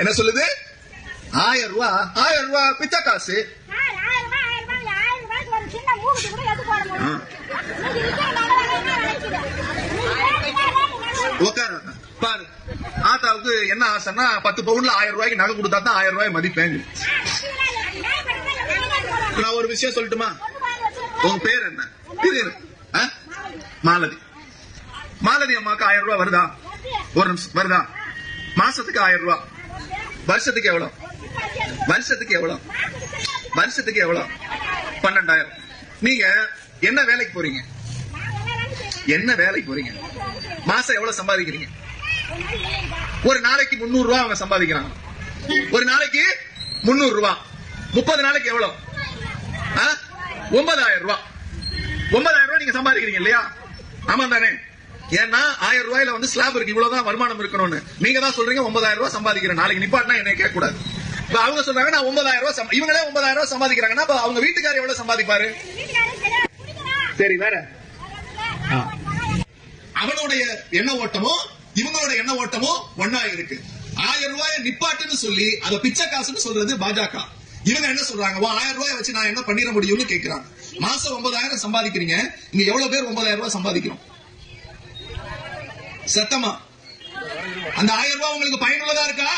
என்ன சொல்லுது? 1000 ரூபாய் பிச்சை காசு. உட்காரு பாரு. ஆத்தாவுக்கு என்ன ஆசைன்னா 10 பவுன்ல 1000 ரூபாய்க்கு நகை கொடுத்தா தான் 1000 ரூபாய் மதிப்பேங்க. நான் ஒரு விஷயம் சொல்லட்டுமா? உங்க பேர் என்ன? மாலதி. மாலதி அம்மாக்கு 1000 ரூபாய் வருதா? ஒரு நிமிஷம், வருதா? மாசத்துக்கு 1000 ரூபாய். வருஷத்துக்கு எவ்வளவு? வருஷத்துக்கு எவ்வளவு? 12,000. நீங்க என்ன வேலைக்கு போறீங்க? மாசம் எவ்வளவு சம்பாதிக்கிறீங்க? ஒரு நாளைக்கு 300 ரூபாய் அவங்க சம்பாதிக்கிறாங்க. ஒரு நாளைக்கு 300 ரூபாய். 30 நாளைக்கு எவ்வளவு? 9,000 ரூபாய். 9,000 ரூபாய் நீங்க சம்பாதிக்கிறீங்க இல்லையா? ஆமா தானே? ஏன்னா 1000 ரூபாயில வந்து ஸ்லாப் இருக்கு, இவ்வளவுதான் வருமானம் இருக்கணும்னு. நீங்க தான் சொல்றீங்க 9,000 ரூபாய் சம்பாதிக்கிறேன். நாளைக்கு நிப்பாட்டினா என்ன கேட்க கூடாது. இப்ப அவங்க சொல்றாங்க நான் 9,000 ரூபாய், இவங்களே 9,000 ரூபாய் சம்பாதிக்கிறாங்கன்னா அவங்க வீட்டுக்காரர் எவ்வளவு சம்பாதிப்பாரு? சரி, வேற அவனுடைய எண்ண ஓட்டமோ இவங்களோட எண்ண ஓட்டமோ ஒன்னா இருக்கு. 1000 ரூபாய் நிப்பாட்டுன்னு சொல்லி அதை பிச்சை காசுன்னு சொல்றது பாஜக. இவங்க என்ன சொல்றாங்க? 1000 ரூபாய் வச்சு நான் என்ன பண்ணிட முடியும்னு கேட்கிறாங்க. மாசம் 9,000 சம்பாதிக்கிறீங்க. இங்க எவ்வளவு பேர் 9,000 ரூபாய் சம்பாதிக்கிறோம்? சத்தமா அந்த 1000 ரூபாய் உங்களுக்கு பயனுள்ளதா இருக்கா?